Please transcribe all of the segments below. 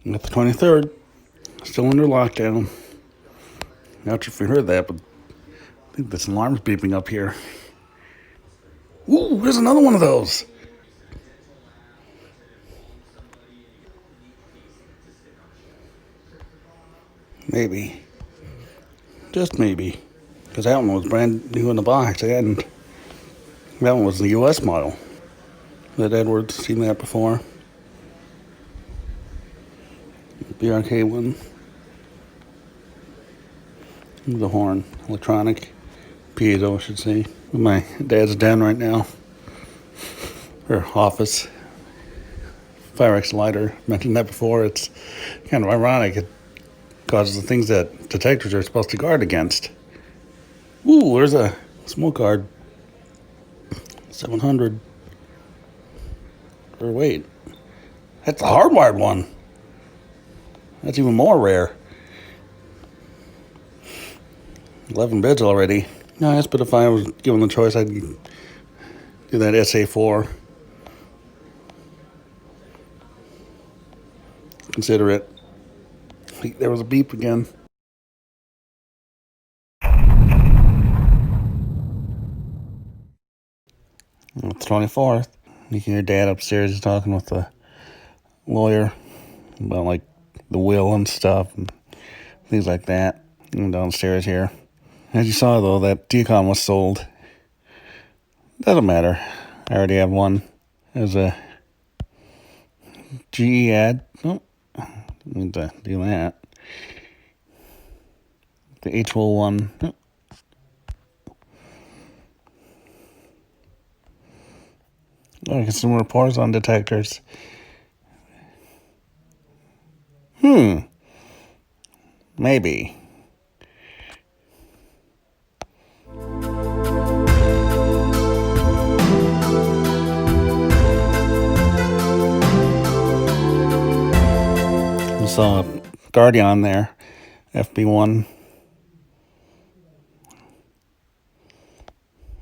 At the 23rd, still under lockdown. Not sure if you heard that, but I think this alarm's beeping up here. Ooh, there's another one of those. Maybe. Just maybe. Because that one was brand new in the box, and that one was the US model. That Edwards, seen that before. BRK one. The horn, electronic. piezo, I should say. My dad's den right now. Or office. Firex lighter. Mentioned that before. It's kind of ironic. It causes the things that detectors are supposed to guard against. Ooh, there's a smoke guard. 700. Or wait. That's a hardwired one. That's even more rare. 11 bids already. Nice, but if I was given the choice, I'd do that SA4. Consider it. There was a beep again. It's 24th. You can hear Dad upstairs. He's talking with the lawyer about like the will and stuff and things like that. And downstairs here. As you saw though, that decom was sold. Doesn't matter. I already have one. There's a GE ad. Oh, need to do that. The H-Will one. Oh. Consumer reports on detectors. Maybe. I saw a Guardian there. FB1.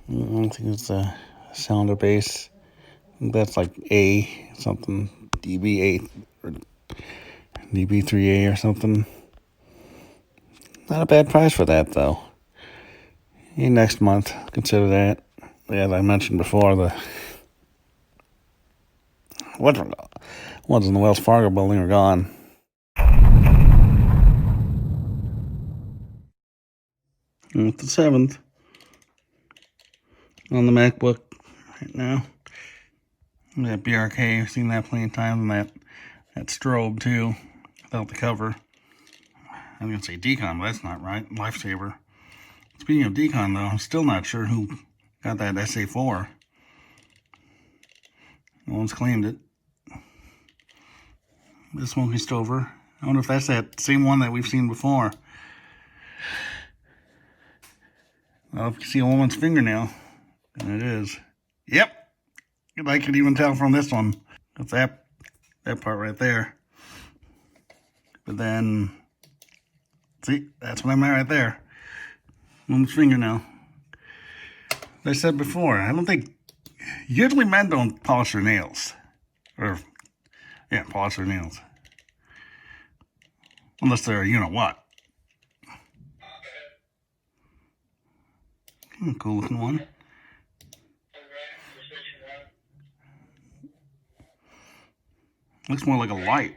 I don't think it's a sounder base. That's like A something, DB8 or DB3A or something. Not a bad price for that though. Next month, consider that. As I mentioned before, the ones in the Wells Fargo building are gone. And it's the 7th on the MacBook right now. That BRK, I've seen that plenty of times, and that strobe too, without the cover. I'm gonna say decon, but that's not right. Lifesaver. Speaking of decon though, I'm still not sure who got that SA4. No one's claimed it. The smoking stover. I wonder if that's that same one that we've seen before. Well, if you see a woman's fingernail, then it is. Yep. I could even tell from this one. That's that part right there. But then, see, that's what I meant right there. Woman's fingernail. As I said before, I don't think, usually men don't polish their nails. Polish their nails. Unless they're, you know what. Cool looking one. Looks more like a light.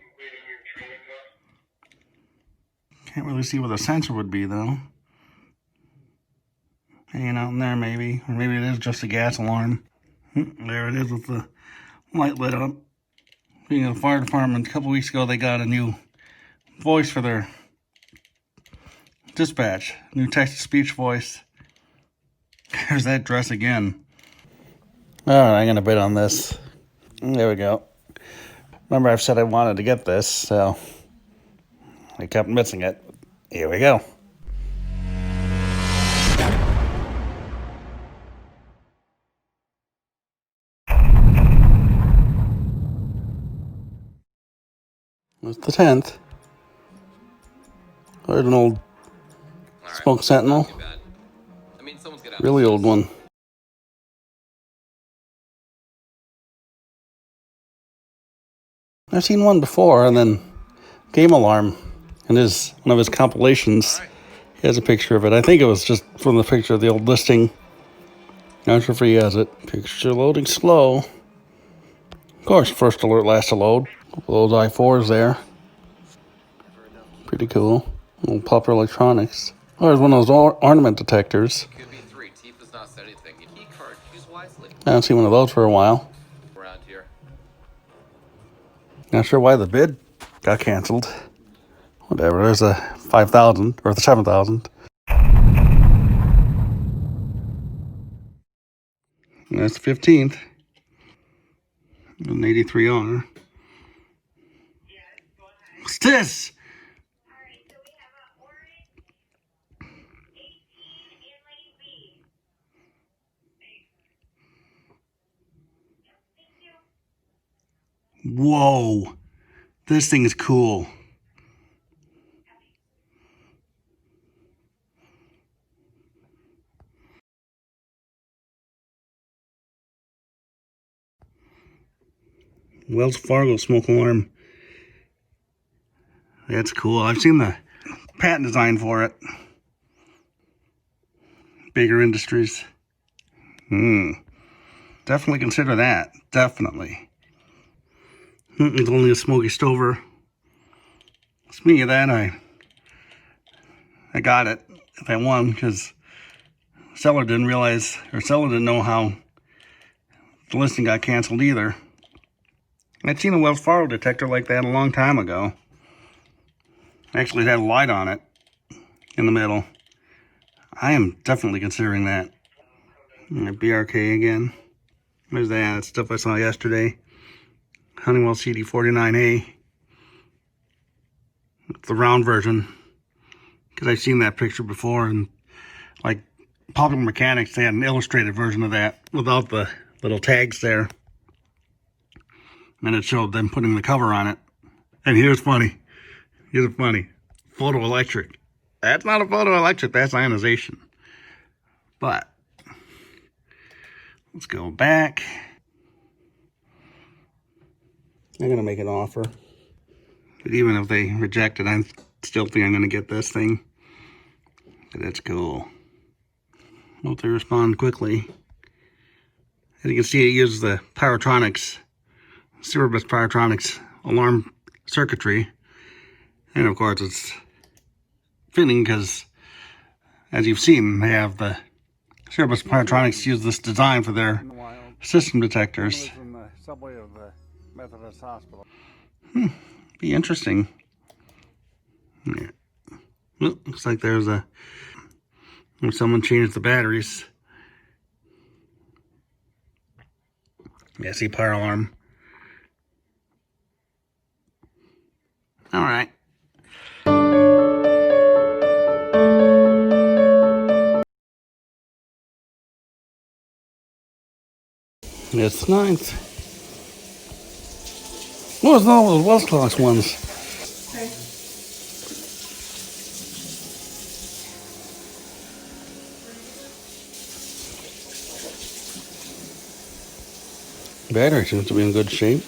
Can't really see where the sensor would be though. Hanging out in there maybe. Or maybe it is just a gas alarm. There it is with the light lit up. Being a fire department, a couple weeks ago they got a new voice for their dispatch. New text-to-speech voice. There's that dress again. Alright, I'm gonna bid on this. There we go. Remember I've said I wanted to get this, so I kept missing it. Here we go. It's the 10th. There's an old Smoke Sentinel. Really old one. I've seen one before, and then game alarm. In one of his compilations, he has a picture of it. I think it was just from the picture of the old listing. Not sure if he has it. Picture loading slow. Of course, first alert, last to load. Those I4s there. Pretty cool. Little Poplar Electronics. Oh, there's one of those ornament detectors. I haven't seen one of those for a while. Not sure why the bid got canceled. Whatever, there's a 5,000 or the 7,000. That's the 15th. An 83R. What's this? Whoa, this thing is cool. Wells Fargo smoke alarm. That's cool. I've seen the patent design for it. Bigger Industries. Definitely consider that. Definitely. It's only a Smoky Stover. Speaking of that, I got it if I won, because seller didn't realize, or seller didn't know how the listing got canceled either. I'd seen a Wells Fargo detector like that a long time ago. Actually, it had a light on it in the middle. I am definitely considering that. BRK again. There's that. That's stuff I saw yesterday. Honeywell CD49A. It's the round version. Because I've seen that picture before, and like Popular Mechanics, they had an illustrated version of that without the little tags there. And it showed them putting the cover on it. And here's funny. Here's funny. Photoelectric. That's not a photoelectric, that's ionization. But let's go back. I'm gonna make an offer. But even if they reject it, I still think I'm gonna get this thing. That's cool. Hope they respond quickly. As you can see, it uses the Pyrotronics, Silverbus Pyrotronics alarm circuitry. And of course it's fitting because, as you've seen, they have the Silverbus Pyrotronics use this design for their system detectors. In the subway of the Methodist Hospital. Be interesting. Yeah. Well, looks like there's someone changed the batteries. Yeah, see, power alarm. All right. It's 9th. What was all those Wells Class ones? Okay. Battery seems to be in good shape.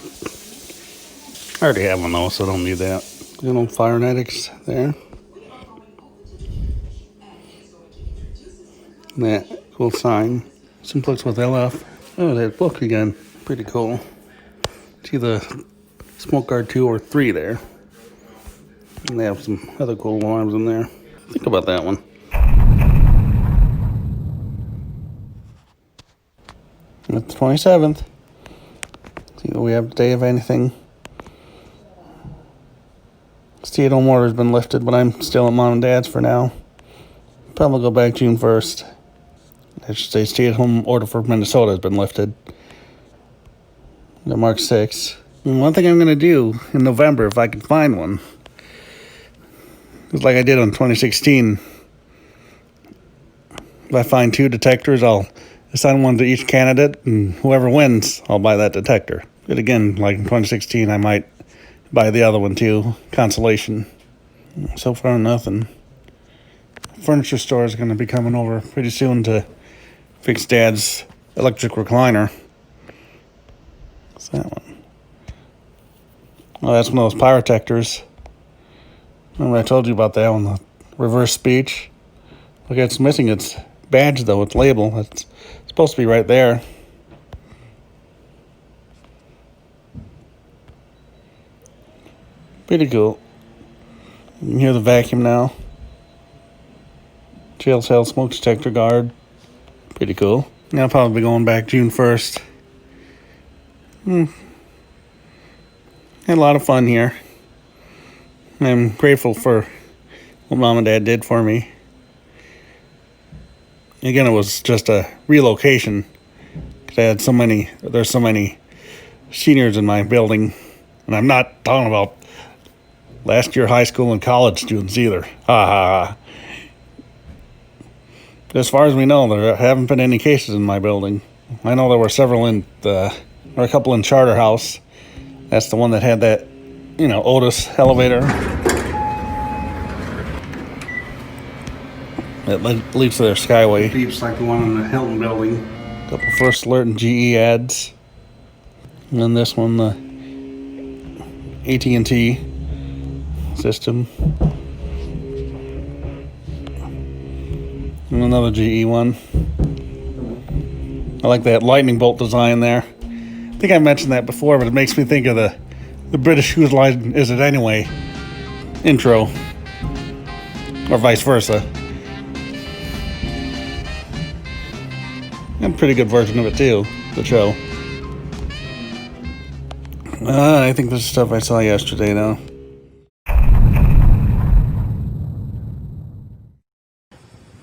I already have one though, so I don't need that. You know, Firenetics there. That cool sign. Simplex with LF. Oh, that book again. Pretty cool. See the Smoke Guard 2 or 3 there. And they have some other cool alarms in there. Think about that one. It's the 27th. See what we have today, if anything. Stay-at-home order's been lifted, but I'm still at Mom and Dad's for now. Probably go back June 1st. I should say stay-at-home order for Minnesota has been lifted. March 6th. And one thing I'm going to do in November, if I can find one, is like I did on 2016. If I find 2 detectors, I'll assign one to each candidate, and whoever wins, I'll buy that detector. But again, like in 2016, I might buy the other one too, consolation. So far, nothing. Furniture store is going to be coming over pretty soon to fix Dad's electric recliner. What's that one? Oh, that's one of those pyrotectors. Remember I told you about that one, the reverse speech? Look, it's missing its badge though, its label. It's supposed to be right there. Pretty cool. You can hear the vacuum now. Jail cell smoke detector guard. Pretty cool. I'll probably be going back June 1st. Had a lot of fun here. I'm grateful for what Mom and Dad did for me. Again, it was just a relocation. Cause there's so many seniors in my building. And I'm not talking about last year high school and college students either. Ha ha ha. As far as we know, there haven't been any cases in my building. I know there were several or a couple in Charter House. That's the one that had that, Otis elevator that leads to their Skyway. Beeps like the one in the Hilton building. A couple First Alert and GE ads. And then this one, the AT&T system. And another GE one. I like that lightning bolt design there. I think I mentioned that before, but it makes me think of the British Whose Line Is It Anyway intro. Or vice versa. And a pretty good version of it too, the show. I think this is stuff I saw yesterday now.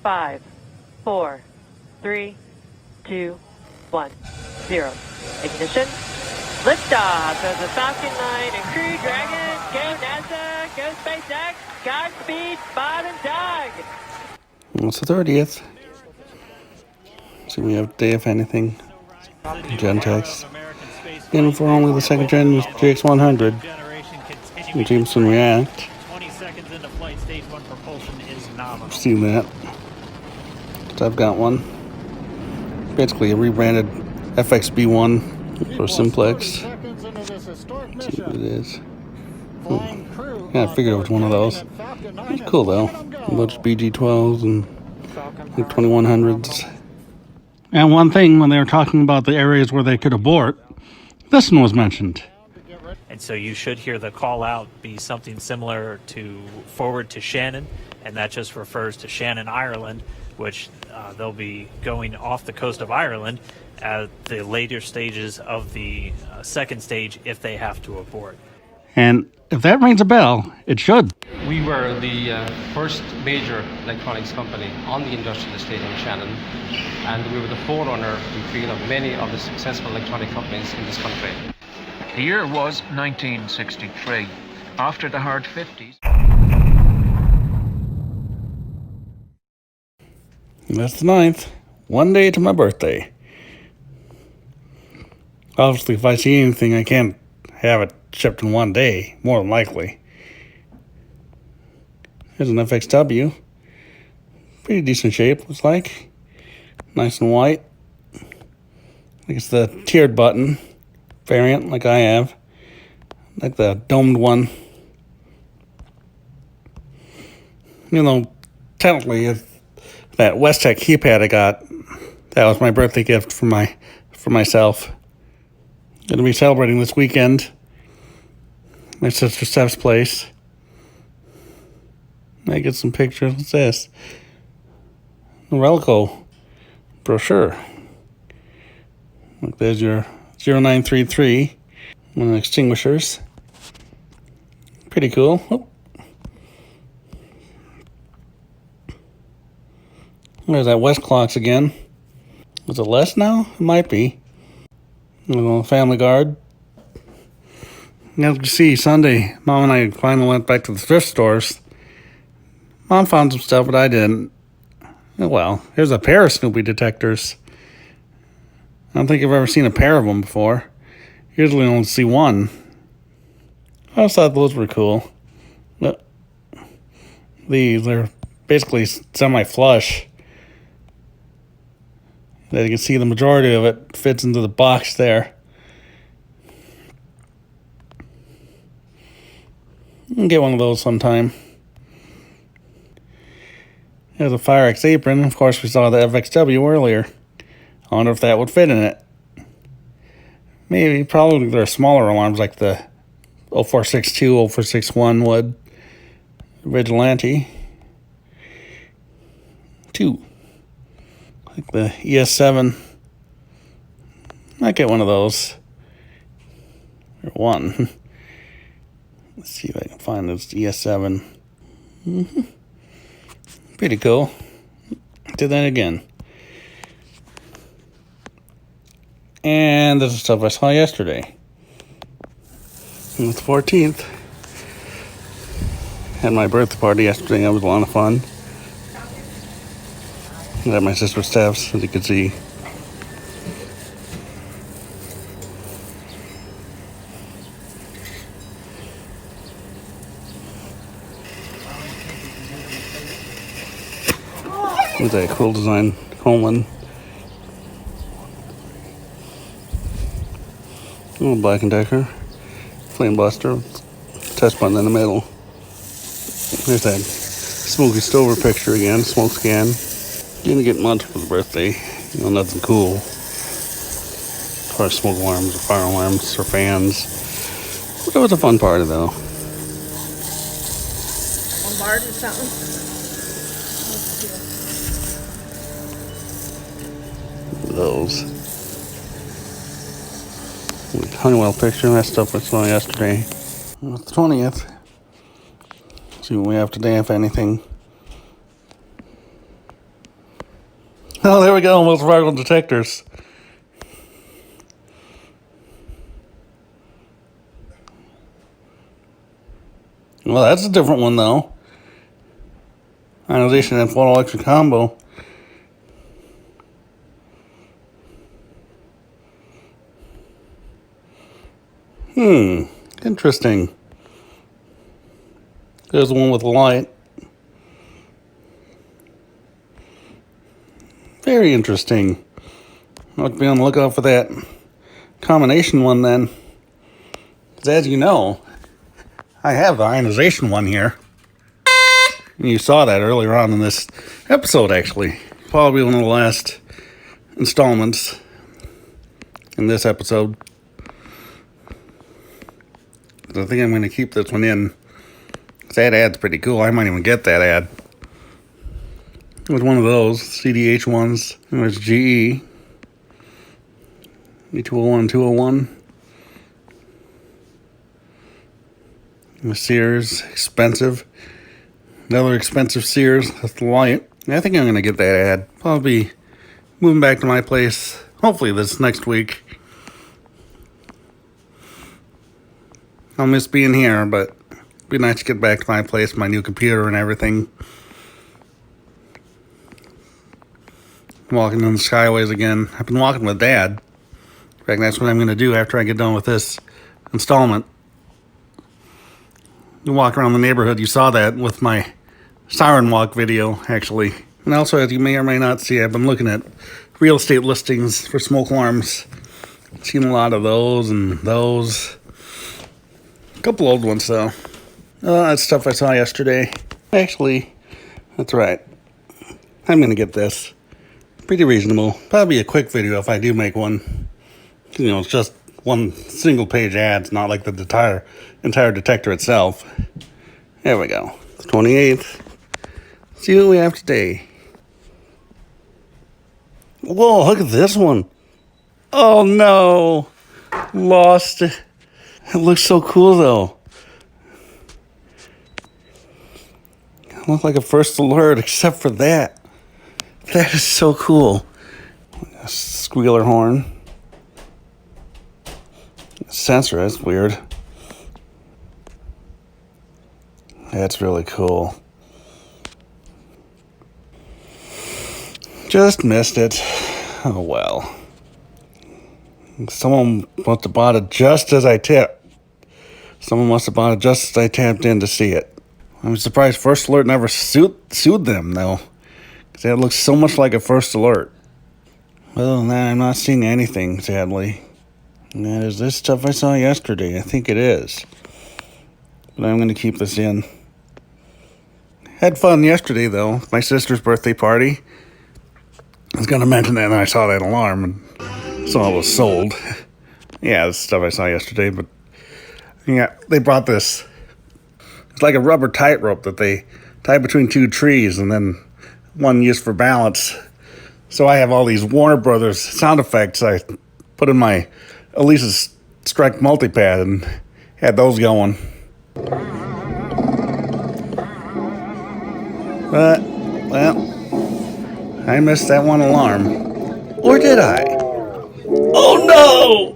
5, 4, 3, 2, 1, 0. Ignition. Liftoff of the Falcon 9 and Crew Dragon. Go NASA. Go SpaceX. Godspeed, Bob and Doug. It's the 30th. So we have day, if anything. Gentex. And for only the second gen GX100. Jameson React. 20 seconds into flight, stage 1 propulsion is nominal. I've seen that. So I've got one. Basically a rebranded FXB1 for Simplex. Let's see what it is. Yeah, I figured it was one of those. It's cool though. A bunch of BG12s and like 2100s. And one thing, when they were talking about the areas where they could abort, this one was mentioned. And so you should hear the call out be something similar to forward to Shannon, and that just refers to Shannon, Ireland, which they'll be going off the coast of Ireland at the later stages of the second stage if they have to abort. And if that rings a bell, it should. We were the first major electronics company on the industrial estate in Shannon, and we were the forerunner, we feel, of many of the successful electronic companies in this country. The year was 1963, after the hard 50s. That's the 9th. One day to my birthday. Obviously, if I see anything, I can't have it shipped in one day, more than likely. Here's an FXW. Pretty decent shape, looks like. Nice and white. I think it's the tiered button variant, like I have. Like the domed one. Technically, that Westech keypad I got, that was my birthday gift for myself. Gonna be celebrating this weekend. My sister Steph's place. I get some pictures. What's this? A Relico brochure. Look, there's your 0933. One of the extinguishers. Pretty cool. Oh. There's that West Clocks again. Is it less now? It might be. A little Family Guard. As you can see, Sunday, Mom and I finally went back to the thrift stores. Mom found some stuff, but I didn't. Well, here's a pair of Snoopy detectors. I don't think I've ever seen a pair of them before. Usually I only see one. I just thought those were cool. But they're basically semi-flush. As you can see, the majority of it fits into the box there. You can get one of those sometime. There's a Fire X apron. Of course, we saw the FXW earlier. I wonder if that would fit in it. Maybe, probably there are smaller alarms like the 0462, 0461 would. Vigilante. 2. Like the ES7. Might get one of those. Or 1. Let's see if I can find this ES7. Pretty cool. Did that again. And this is stuff I saw yesterday. On the 14th. Had my birthday party yesterday. That was a lot of fun. And at my sister's steps, as you can see. Look at that cool design Coleman. Little Black & Decker. Flame Buster. Test button in the middle. There's that Smoky Stover picture again. Smoke scan. Didn't get much for the birthday. You know, nothing cool. As far as smoke alarms or fire alarms or fans. But it was a fun party though. Bombard or something? Those. Honeywell picture, that stuff I saw yesterday. On the 20th. See what we have today, if anything. Oh, there we go, most viral detectors. Well, that's a different one, though. Ionization and photoelectric combo. Interesting. There's the one with the light. Very interesting. I'll have to be on the lookout for that combination one then. Because as you know, I have the ionization one here. And you saw that earlier on in this episode, actually. Probably one of the last installments in this episode. I think I'm going to keep this one in. Because that ad's pretty cool. I might even get that ad. It was one of those CDH ones. It was GE. E201, 201. It was Sears. Expensive. Another expensive Sears. That's the light. I think I'm going to get that ad. Probably moving back to my place. Hopefully this next week. I'll miss being here, but it'd be nice to get back to my place, my new computer and everything. Walking in the skyways again. I've been walking with Dad. In fact, that's what I'm going to do after I get done with this installment. You walk around the neighborhood. You saw that with my siren walk video, actually. And also, as you may or may not see, I've been looking at real estate listings for smoke alarms. Seen a lot of those and those. A couple old ones, though. That's stuff I saw yesterday. Actually, that's right. I'm going to get this. Pretty reasonable. Probably a quick video if I do make one. You know, it's just one single page ad. It's not like the entire detector itself. There we go. The 28th. See what we have today. Whoa, look at this one. Oh no. Lost it. It looks so cool, though. It looks like a first alert, except for that. That is so cool. A squealer horn. A sensor, that's weird. That's really cool. Just missed it. Oh, well. Someone must have bought it just as I tipped. Someone must have bought it just as I tapped in to see it. I'm surprised First Alert never sued them, though. Because that looks so much like a First Alert. Other than that, I'm not seeing anything, sadly. And that is this stuff I saw yesterday. I think it is. But I'm going to keep this in. Had fun yesterday, though. My sister's birthday party. I was going to mention that, and I saw that alarm, and so I was sold. Yeah, this stuff I saw yesterday, but yeah, they brought this. It's like a rubber tightrope that they tie between two trees, and then one used for balance. So I have all these Warner Brothers sound effects I put in my Elisa's Strike multipad and had those going. But, well, I missed that one alarm. Or did I? Oh no!